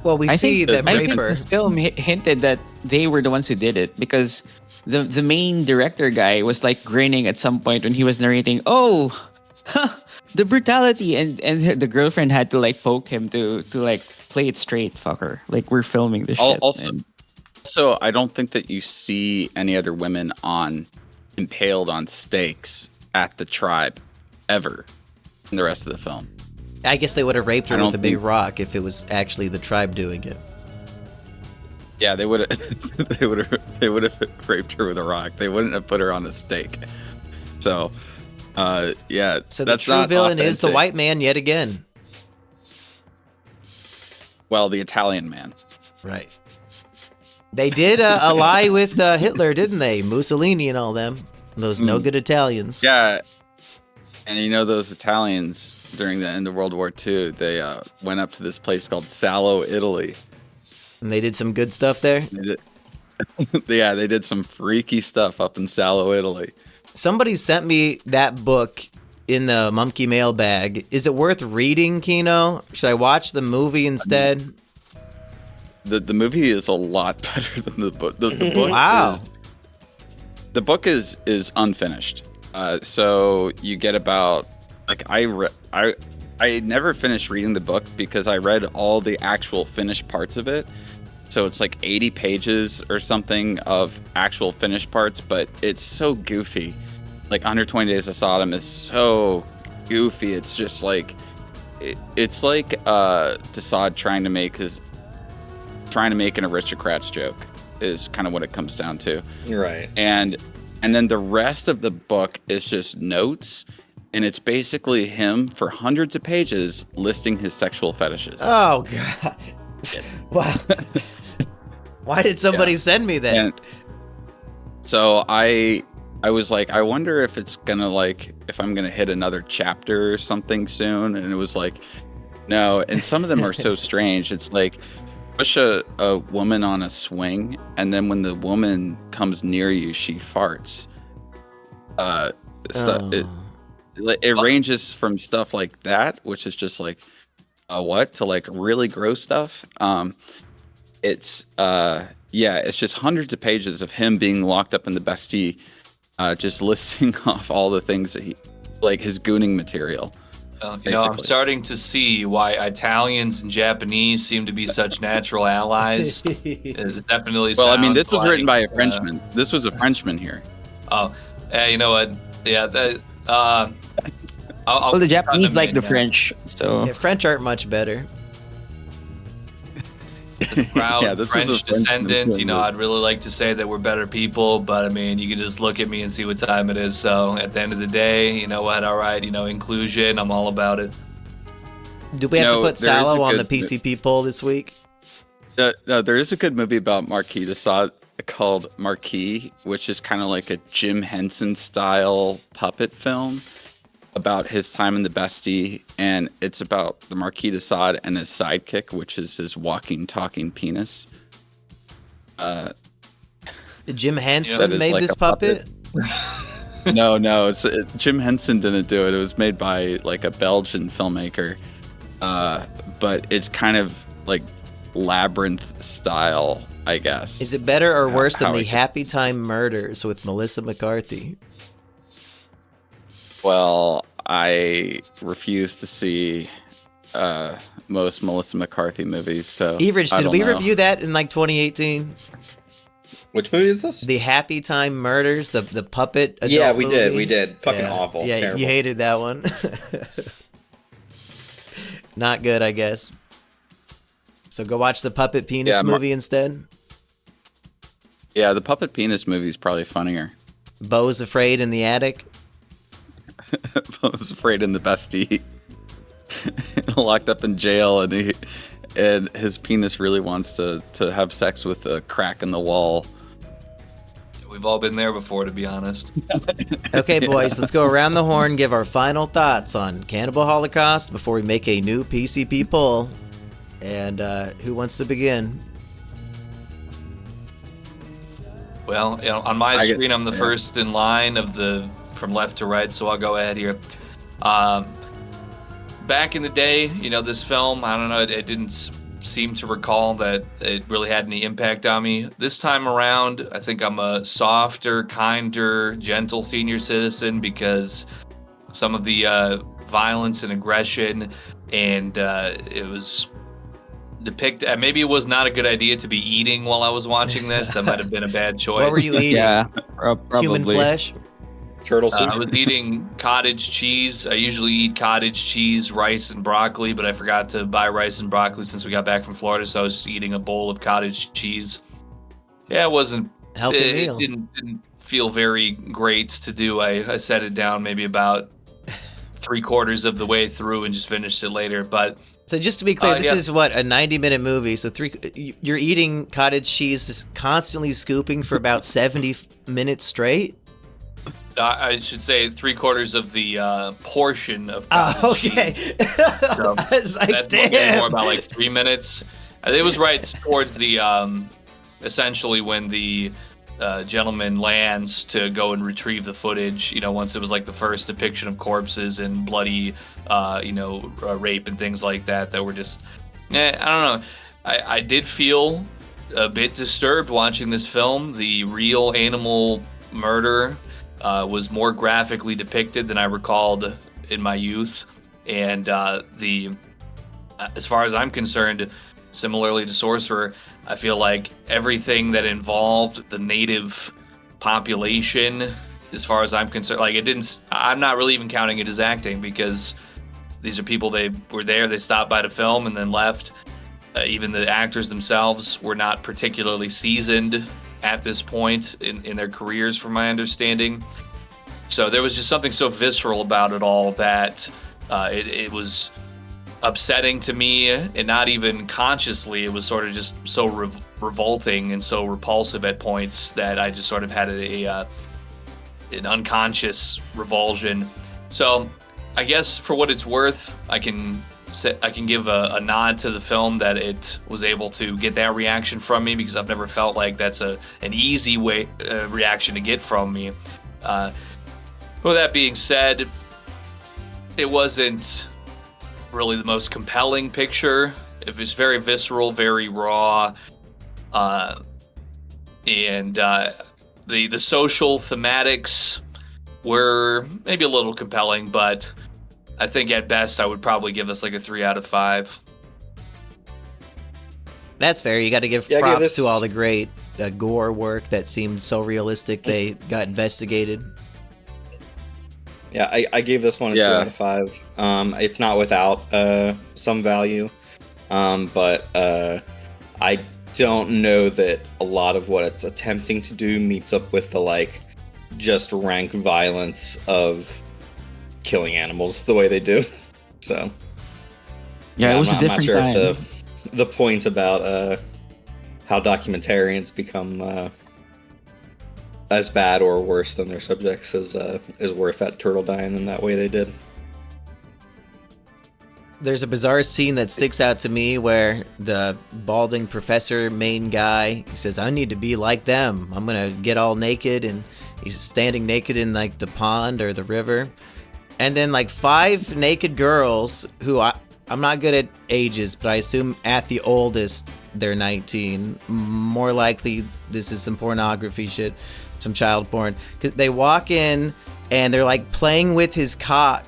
Well, we see them I rape think her. the film hinted that they were the ones who did it because the main director guy was like grinning at some point when he was narrating. Oh, the brutality, and the girlfriend had to like poke him to like play it straight, fucker. Like we're filming this shit. Also, I don't think that you see any other women impaled on stakes at the tribe ever in the rest of the film. I guess they would have raped her with a big rock if it was actually the tribe doing it. Yeah, they would have. They would have raped her with a rock. They wouldn't have put her on a stake. So, yeah. So the true villain is the white man yet again. Well, the Italian man. Right. They did ally with Hitler, didn't they? Mussolini and all them. Those no good Italians. Yeah. And you know those Italians during the end of World War II, they went up to this place called Salò, Italy. And they did some good stuff there? Yeah, they did some freaky stuff up in Salò, Italy. Somebody sent me that book in the monkey mailbag. Is it worth reading, Kino? Should I watch the movie instead? The movie is a lot better than the book. The book wow. The book is unfinished. So you get about I never finished reading the book because I read all the actual finished parts of it. So it's like 80 pages or something of actual finished parts, but it's so goofy. Like 120 Days of Sodom is so goofy. It's just like it's like Desaad trying to make an aristocrats joke is kind of what it comes down to. Right. And then the rest of the book is just notes, and it's basically him for hundreds of pages listing his sexual fetishes. Oh god. Wow. Why did somebody send me that? And so I was like, I wonder if it's gonna if I'm gonna hit another chapter or something soon. And it was like, no. And some of them are so strange. It's like push a woman on a swing, and then when the woman comes near you, she farts. It ranges from stuff like that, which is just like to like really gross stuff. It's just hundreds of pages of him being locked up in the Bastille, just listing off all the things that he like his gooning material. I'm starting to see why Italians and Japanese seem to be such natural allies. It definitely. Well, I mean, this was written by a Frenchman. This was a Frenchman here. Oh, yeah. You know what? Yeah. The Japanese like the French, so yeah, French aren't much better. Proud French descendant, I'd really like to say that we're better people, but I mean, you can just look at me and see what time it is. So at the end of the day, you know what? All right, inclusion, I'm all about it. Do we have to put Sallow on the PCP poll this week? No, there is a good movie about Marquis de Sade called Marquis, which is kind of like a Jim Henson style puppet film about his time in the Bastille, and it's about the Marquis de Sade and his sidekick, which is his walking, talking penis. Jim Henson made this puppet? No, Jim Henson didn't do it. It was made by like a Belgian filmmaker, but it's kind of like Labyrinth style, I guess. Is it better or worse than the Happy Time Murders with Melissa McCarthy? Well, I refuse to see most Melissa McCarthy movies. So, Everidge, did we review that in like 2018? Which movie is this? The Happy Time Murders, the puppet. Yeah, we movie. We did. Fucking awful. Yeah, terrible. You hated that one. Not good, I guess. So go watch the Puppet Penis movie instead. Yeah, the Puppet Penis movie is probably funnier. Beau's Afraid in the Attic. Beau's Afraid in the Bastille. Locked up in jail, and his penis really wants to have sex with a crack in the wall. We've all been there before, to be honest. Okay, boys, let's go around the horn, give our final thoughts on Cannibal Holocaust before we make a new PCP poll. And who wants to begin? Well, on my screen, I'm the first in line from left to right, so I'll go ahead here. back in the day, this film, I don't know, it didn't seem to recall that it really had any impact on me. This time around, I think I'm a softer, kinder, gentle senior citizen because some of the violence and aggression, and it was depicted. Maybe it was not a good idea to be eating while I was watching this. That might have been a bad choice. What were you eating? Yeah, probably. Human flesh? Turtle soup. I was eating cottage cheese. I usually eat cottage cheese, rice, and broccoli, but I forgot to buy rice and broccoli since we got back from Florida, so I was just eating a bowl of cottage cheese. Yeah, it wasn't Healthy meal. It didn't feel very great to do. I set it down maybe about 3/4 of the way through and just finished it later. But So just to be clear, this is what, a 90-minute movie. So you're eating cottage cheese, just constantly scooping for about 70 minutes straight. I should say 3/4 of the portion of cottage okay. cheese. So I was like, that's damn. more about like 3 minutes. It was right towards the essentially when the gentleman lands to go and retrieve the footage. Once it was like the first depiction of corpses and bloody, rape and things like that were just, I don't know. I did feel a bit disturbed watching this film. The real animal murder was more graphically depicted than I recalled in my youth, and as far as I'm concerned, similarly to Sorcerer, I feel like everything that involved the native population, as far as I'm concerned, I'm not really even counting it as acting because these are people, they were there, they stopped by to film and then left. Even the actors themselves were not particularly seasoned at this point in their careers, from my understanding. So there was just something so visceral about it all that it was upsetting to me, and not even consciously. It was sort of just so revolting and so repulsive at points that I just sort of had an unconscious revulsion. So I guess for what it's worth, I can give a nod to the film that it was able to get that reaction from me, because I've never felt like that's an easy reaction to get from me. With that being said, it wasn't really the most compelling picture. It was very visceral, very raw, and the social thematics were maybe a little compelling, but I think at best I would probably give us like a 3 out of 5. That's fair. You got to give props to all the great gore work that seemed so realistic they got investigated. Yeah, I gave this one a 2 out of 5. It's not without some value, but I don't know that a lot of what it's attempting to do meets up with the just rank violence of killing animals the way they do. So it was a different I'm not sure time. if the point about how documentarians become as bad or worse than their subjects is worth that turtle dying in that way they did. There's a bizarre scene that sticks out to me where the balding professor main guy, he says, I need to be like them. I'm going to get all naked, and he's standing naked in the pond or the river. And then 5 naked girls who I'm not good at ages, but I assume at the oldest they're 19. More likely this is some pornography shit, some child porn. 'Cause they walk in and they're playing with his cock,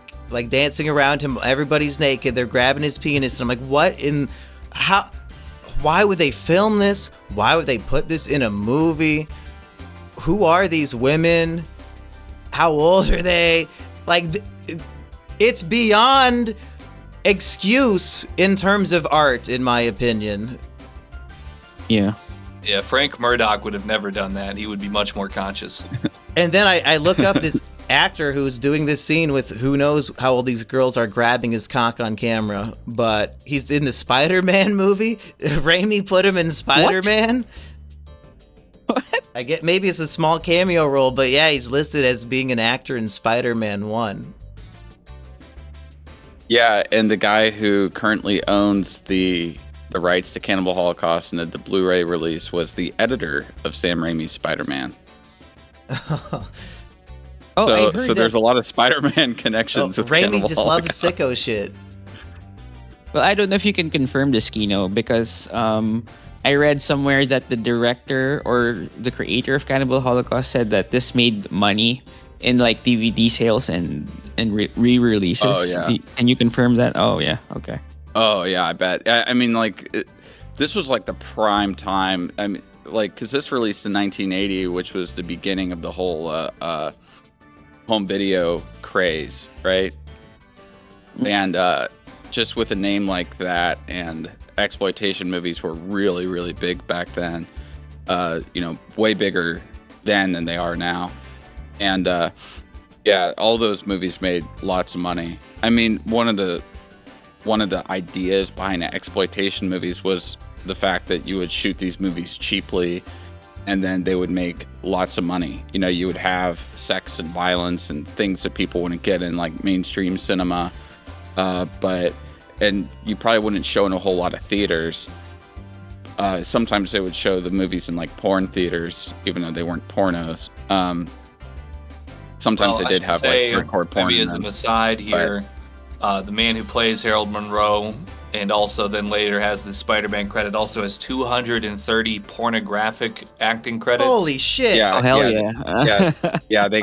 dancing around him. Everybody's naked. They're grabbing his penis, and I'm like, what in how? Why would they film this? Why would they put this in a movie? Who are these women? How old are they? It's beyond excuse in terms of art, in my opinion. Yeah. Yeah, Frank Murdoch would have never done that. He would be much more conscious. And then I look up this actor who's doing this scene with who knows how old these girls are grabbing his cock on camera, but he's in the Spider-Man movie. Raimi put him in Spider-Man. What? I get maybe it's a small cameo role, but yeah, he's listed as being an actor in Spider-Man 1. Yeah, and the guy who currently owns the rights to Cannibal Holocaust and the Blu-ray release was the editor of Sam Raimi's Spider-Man. So I heard there's a lot of Spider-Man connections with Raimi Cannibal just Holocaust. loves sicko shit. Well, I don't know if you can confirm this, Kino, because I read somewhere that the director or the creator of Cannibal Holocaust said that this made money in like DVD sales and re-releases. Oh, yeah. Can you confirm that? Oh yeah, okay. Oh yeah, I bet. I mean, like, this was like the prime time. I mean, like, because this released in 1980, which was the beginning of the whole home video craze, right? And just with a name like that, and exploitation movies were really, really big back then. Way bigger then than they are now. And yeah, all those movies made lots of money. I mean, one of the ideas behind exploitation movies was the fact that you would shoot these movies cheaply and then they would make lots of money. You would have sex and violence and things that people wouldn't get in like mainstream cinema. And you probably wouldn't show in a whole lot of theaters. Sometimes they would show the movies in like porn theaters, even though they weren't pornos. Sometimes they did have like hardcore porn. Maybe as an aside here, the man who plays Harold Monroe and also then later has the Spider-Man credit also has 230 pornographic acting credits. Holy shit! Yeah, oh hell yeah! Yeah. They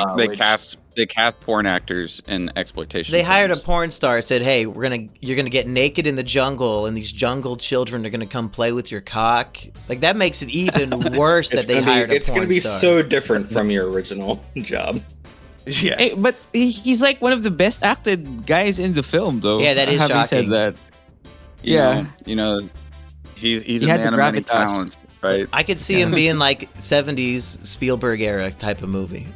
cast porn actors in exploitation. They hired a films. porn star. Said, "Hey, you're gonna get naked in the jungle, and these jungle children are gonna come play with your cock." Like that makes it even worse that they hired a porn star. It's gonna be so different from your original job. Yeah, Hey, but he's like one of the best acted guys in the film, though. Yeah, that is having shocking. said that, he's He a had man the of many gravitas. talents, right? I could see him being like 70s Spielberg era type of movie.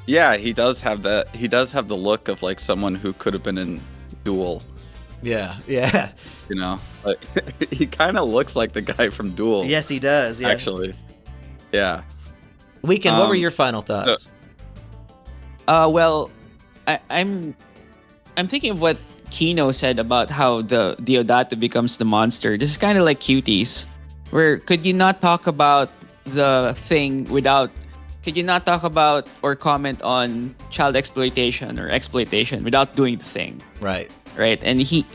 Yeah, he does have that. He does have the look of like someone who could have been in Duel. Yeah. Like, he kind of looks like the guy from Duel. Yes, he does. Yeah. Actually, yeah. Weekend. What were your final thoughts? Well, I'm thinking of what Kino said about how the Deodato becomes the monster. This is kind of like Cuties, where could you not talk about the thing without? Could you not talk about or comment on child exploitation or exploitation without doing the thing? Right. And he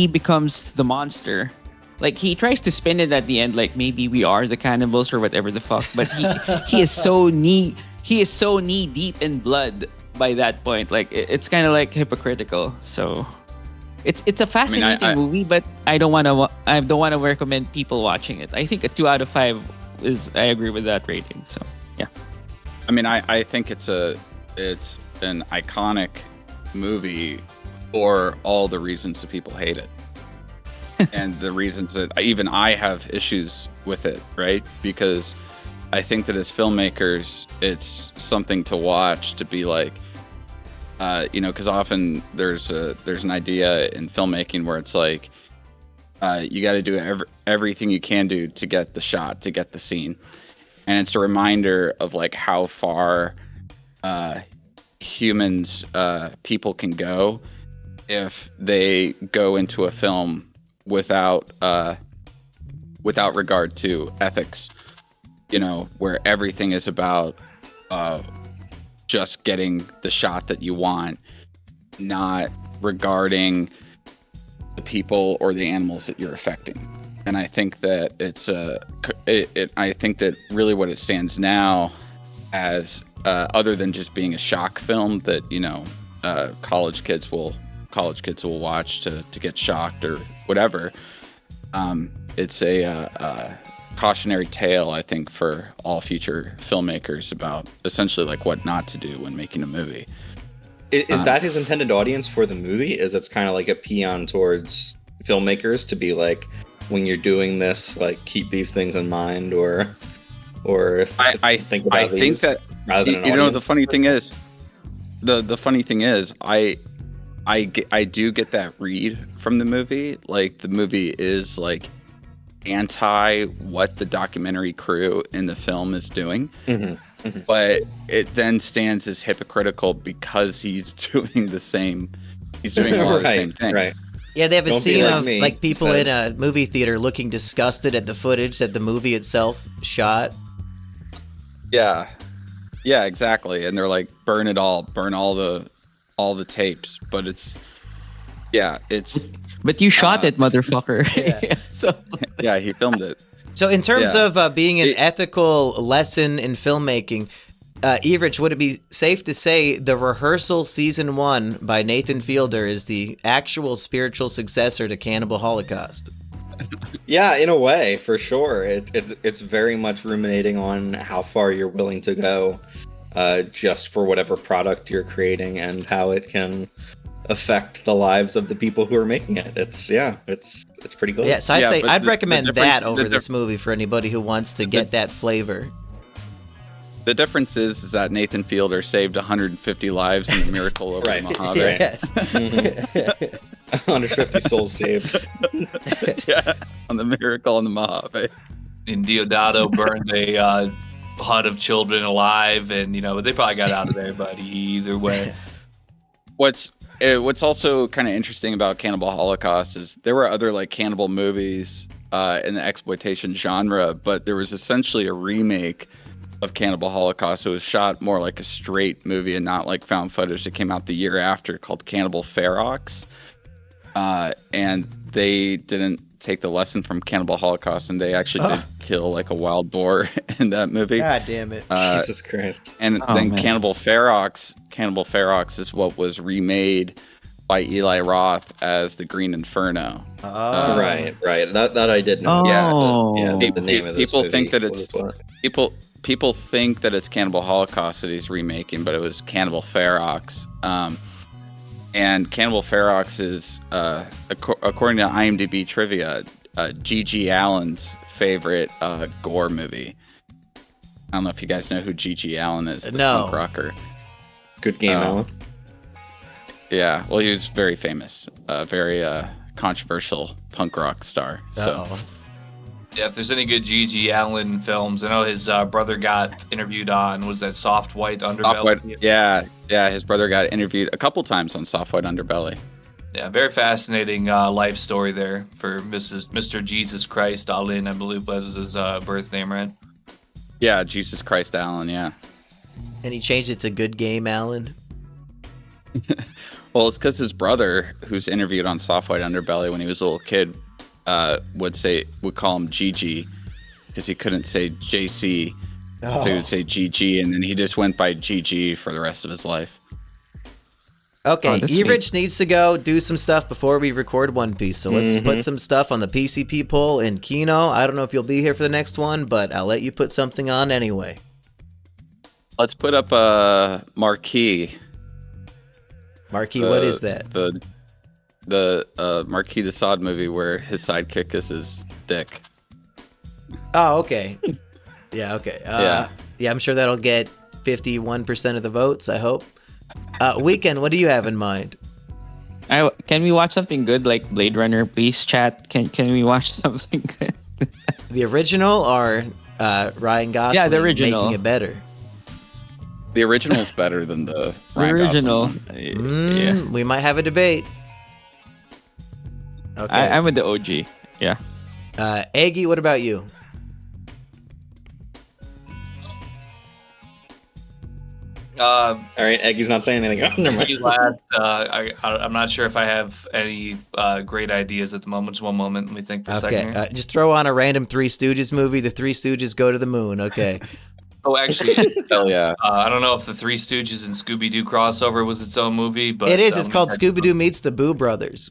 becomes the monster. Like he tries to spin it at the end, like maybe we are the cannibals or whatever the fuck. But he is so knee deep in blood by that point. Like it's kind of like hypocritical. So it's a fascinating movie, but I don't want to recommend people watching it. I think a 2 out of 5 is. I agree with that rating. So yeah. I mean, I think it's an iconic movie for all the reasons that people hate it. And the reasons that even I have issues with it, right? Because I think that as filmmakers, it's something to watch to be like, because often there's an idea in filmmaking where it's like, you got to do everything you can do to get the shot, to get the scene. And it's a reminder of like how far people can go if they go into a film without regard to ethics, where everything is about just getting the shot that you want, not regarding the people or the animals that you're affecting. And I think that I think that really what it stands now as, other than just being a shock film that college kids will watch to get shocked or whatever. It's a cautionary tale, I think, for all future filmmakers about essentially like what not to do when making a movie. Is that his intended audience for the movie? Is it's kind of like a peon towards filmmakers to be like, when you're doing this, like keep these things in mind, or I think that rather than the funny thing is, the funny thing is, I do get that read from the movie. Like the movie is like anti what the documentary crew in the film is doing. Mm-hmm. Mm-hmm. But it then stands as hypocritical because he's doing the same. He's doing all the same things. Right. Yeah, they have a Don't be scene like of me, like people says. in a movie theater looking disgusted at the footage that the movie itself shot. Yeah, exactly. And they're like, burn all the tapes. But it's, Yeah, it's But you shot it, motherfucker. Yeah. So yeah, he filmed it. So in terms Yeah. of being an ethical lesson in filmmaking, Everich, would it be safe to say The Rehearsal Season 1 by Nathan Fielder is the actual spiritual successor to Cannibal Holocaust? Yeah, in a way, for sure. It's very much ruminating on how far you're willing to go, just for whatever product you're creating and how it can affect the lives of the people who are making it. It's pretty cool. Yeah, so I'd Yeah, say but I'd the recommend difference- that the over dif- this movie for anybody who wants to get that flavor. The difference is that Nathan Fielder saved 150 lives in the miracle over Right. the Mojave. Yes. 150 souls saved. Yeah, on the miracle on the Mojave. And Diodato burned a hut of children alive, and they probably got out of there. But either way, What's also kind of interesting about Cannibal Holocaust is there were other like cannibal movies in the exploitation genre, but there was essentially a remake of Cannibal Holocaust. It was shot more like a straight movie and not like found footage that came out the year after, called Cannibal Ferox. And they didn't take the lesson from Cannibal Holocaust, and they actually did kill like a wild boar in that movie. God damn it. Jesus Christ. And then Cannibal Ferox is what was remade by Eli Roth as the Green Inferno. Oh. Right. That I did know. Oh. The name of this People movie think that was it's what? people think that it's Cannibal Holocaust that he's remaking, but it was Cannibal Ferox. And Cannibal Ferox is, according to IMDb trivia, G.G. Allen's favorite gore movie. I don't know if you guys know who G.G. Allen is. The punk rocker. Good game, Alan. Yeah, well, he was very famous, very controversial punk rock star. So. yeah, if there's any good G.G. Allen films, I know his brother got interviewed on, was that Soft White Underbelly? Yeah, his brother got interviewed a couple times on Soft White Underbelly. Yeah, very fascinating life story there for Mr. Jesus Christ Allen, I believe that was his birth name, right? Yeah, Jesus Christ Allen, yeah. And he changed it to Good Game Allen. Well, it's because his brother, who's interviewed on Soft White Underbelly when he was a little kid, would call him GG because he couldn't say JC, so he would say GG, and then he just went by GG for the rest of his life. Okay, Everich needs to go do some stuff before we record One Piece, so let's put some stuff on the PCP poll. And Kino, I don't know if you'll be here for the next one, but I'll let you put something on anyway. Let's put up a Marquis. Marquis, what is that? The Marquis de Sade movie where his sidekick is his dick. Oh, okay. Yeah, okay. Yeah, I'm sure that'll get 51% of the votes, I hope. Weekend, what do you have in mind? Can we watch something good like Blade Runner, please, chat? Can we watch something good? The original or Ryan Gosling? Yeah, the original. Making it better. The original's better than the Ryan original. Gosling. Yeah, We might have a debate. Okay. I'm with the OG. Yeah. Aggie, what about you? All right, Eggy's not saying anything. Oh, never mind. You last, I'm not sure if I have any great ideas at the moment. Just one moment. Let me think for a second. Okay, just throw on a random Three Stooges movie. The Three Stooges go to the moon. Okay. Oh, actually, Hell yeah. I don't know if the Three Stooges and Scooby-Doo crossover was its own movie, but It is. It's called Scooby-Doo Meets the Boo Brothers.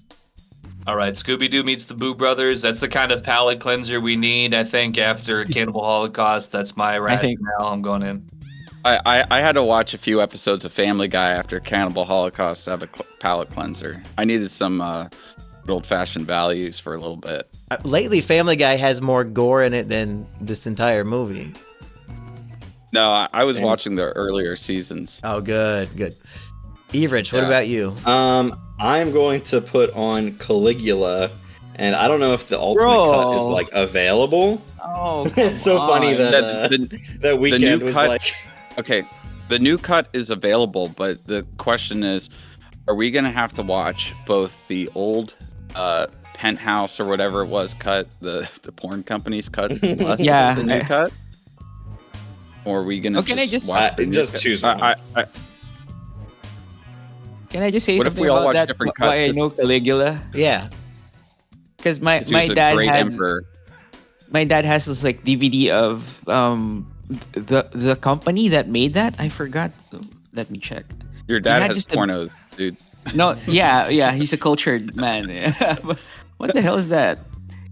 All right, Scooby-Doo meets the Boo Brothers. That's the kind of palate cleanser we need, I think, after Cannibal Holocaust. That's my rationale. I'm going in. I had to watch a few episodes of Family Guy after Cannibal Holocaust to have a palate cleanser. I needed some old-fashioned values for a little bit. Lately, Family Guy has more gore in it than this entire movie. No, I was watching the earlier seasons. Oh, good. Everich, what about you? I'm going to put on Caligula, and I don't know if the ultimate cut is like available. Oh, It's so funny that that Weekend was cut, like. Okay, the new cut is available, but the question is, are we going to have to watch both the old Penthouse or whatever it was cut, the porn company's cut, plus Yeah. the new cut? Or are we going to can I just watch the new just cut? choose one? Can I just say What if something we all about watch that? different Why I cuts? know Caligula? Yeah. Because my He was a dad great had emperor. my dad has this like DVD of the company that made that. I forgot. Let me check. Your dad had has just a- pornos, dude. No, yeah, he's a cultured man. But what the hell is that?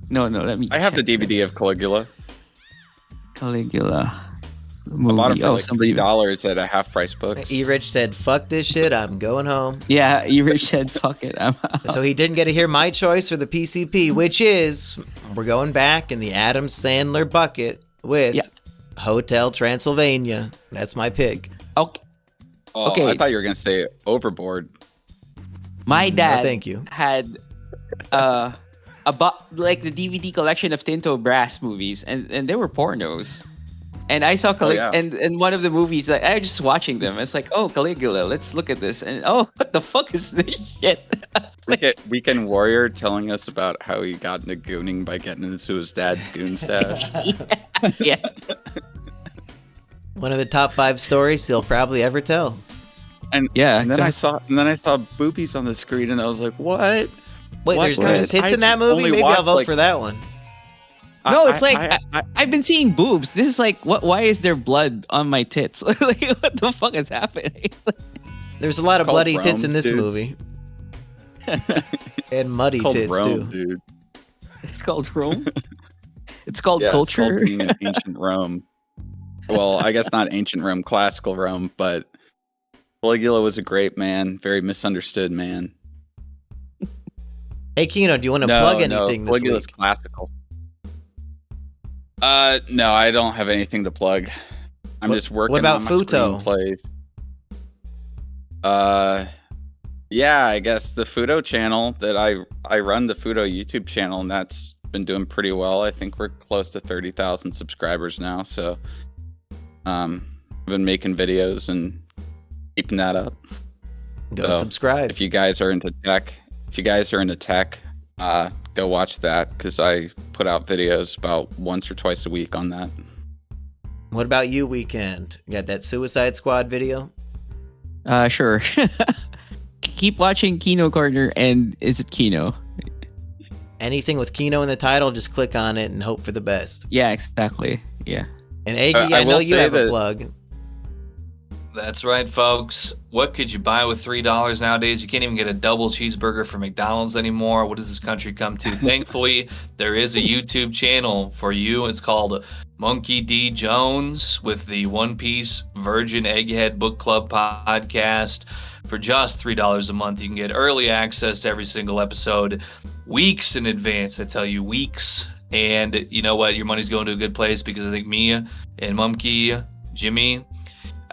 No, let me. I have the check. DVD of Caligula. Caligula I bought it movie. for Oh, like somebody. $3 at a half price books. E-Rich said, fuck this shit, I'm going home. Yeah, Rich said, "Fuck it, I'm out." So he didn't get to hear my choice for the PCP, which is we're going back in the Adam Sandler bucket with Yeah. Hotel Transylvania. That's my pick. Okay, Oh, okay. I thought you were gonna say Overboard. my No, dad thank you. had like the DVD collection of Tinto Brass movies, and they were pornos. And I saw yeah. and one of the movies, like, I was just watching them. It's like, oh, Caligula, let's look at this. And oh, what the fuck is this shit? It's like, Weekend Warrior telling us about how he got into gooning by getting into his dad's goon stash. yeah. One of the top 5 stories he'll probably ever tell. And Yeah, and then exactly. I saw boobies on the screen, and I was like, what? Wait, What there's no was- tits I in that only movie? Maybe I'll watched, vote like- for that one. No, it's like I- I've been seeing boobs. This is like, what? Why is there blood on my tits? Like, what the fuck is happening? There's a lot It's of called bloody tits Rome, in this dude. movie. And muddy called tits, Rome, too. dude. It's called Rome. It's called Yeah, culture. It's called being in ancient Rome. Well, I guess not ancient Rome, classical Rome, but Caligula was a great man, very misunderstood man. Hey, Kino, do you want to plug anything this Caligula's week? classical. No, I don't have anything to plug. I'm What- just working what about on my Futo? screenplays. Yeah, I guess the Futo channel that I run the Futo YouTube channel, and that's been doing pretty well. I think we're close to 30,000 subscribers now, so I've been making videos and keeping that up. Go So, subscribe. If you guys are into tech, go watch that, because I put out videos about once or twice a week on that. What about you, Weekend? You got that Suicide Squad video? Sure. Keep watching Kino Corner, and is it Kino? Anything with Kino in the title, just click on it and hope for the best. Yeah, exactly. Yeah. And Aggie, I know will you say have a that- plug. That's right, folks. What could you buy with $3 nowadays? You can't even get a double cheeseburger from McDonald's anymore. What does this country come to? Thankfully, there is a YouTube channel for you. It's called Monkey D. Jones with the One Piece Virgin Egghead Book Club podcast. For just $3 a month, you can get early access to every single episode weeks in advance. I tell you, weeks. And you know what? Your money's going to a good place, because I think me and Monkey, Jimmy,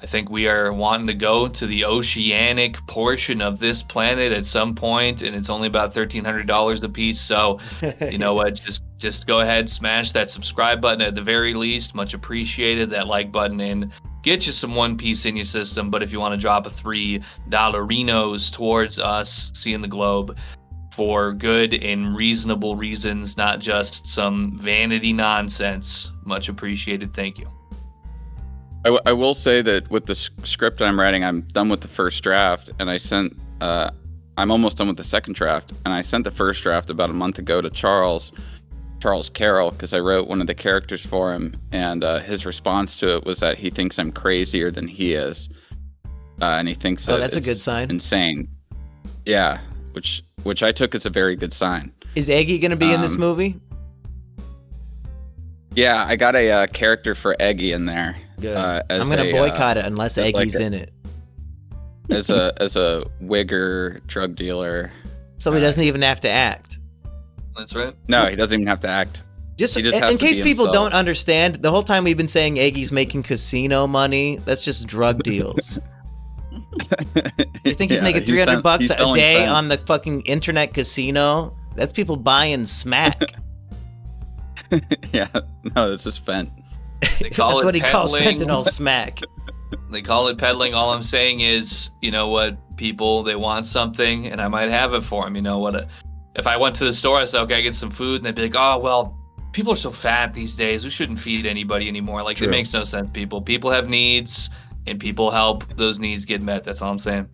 I think we are wanting to go to the oceanic portion of this planet at some point, and it's only about $1,300 a piece. So, you know what? Just go ahead, smash that subscribe button at the very least. Much appreciated. That like button, and get you some One Piece in your system. But if you want to drop a $3 towards us seeing the globe for good and reasonable reasons, not just some vanity nonsense, much appreciated. Thank you. I will say that with the script I'm writing, I'm done with the first draft, and I'm almost done with the second draft, and I sent the first draft about a month ago to Charles Carroll, because I wrote one of the characters for him, and his response to it was that he thinks I'm crazier than he is, and he thinks that that's a it's good sign. Insane. Yeah, which I took as a very good sign. Is Aggie going to be in this movie? Yeah, I got a character for Eggy in there. Good. As I'm going to boycott it unless as Aggie's like in it. as a wigger drug dealer. So he doesn't even have to act. That's right. No, he doesn't even have to act. Just He just in has to case be people himself. don't understand, the whole time we've been saying Aggie's making casino money. That's just drug deals. You think he's making $300 he's a selling day fence. on the fucking internet casino? That's people buying smack. Yeah, no, that's just Fent. They call That's it what he calls peddling. fentanyl smack. They call it peddling. All I'm saying is, you know what, people, they want something, and I might have it for them. You know what? If I went to the store, I said, okay, I get some food, and they'd be like, oh, well, people are so fat these days. We shouldn't feed anybody anymore. Like, True. it makes no sense, people. People have needs, and people help those needs get met. That's all I'm saying.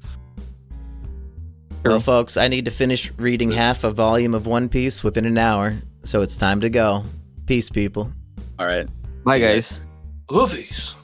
Well, folks, I need to finish reading half a volume of One Piece within an hour, so it's time to go. Peace, people. All right. Bye, guys. Movies.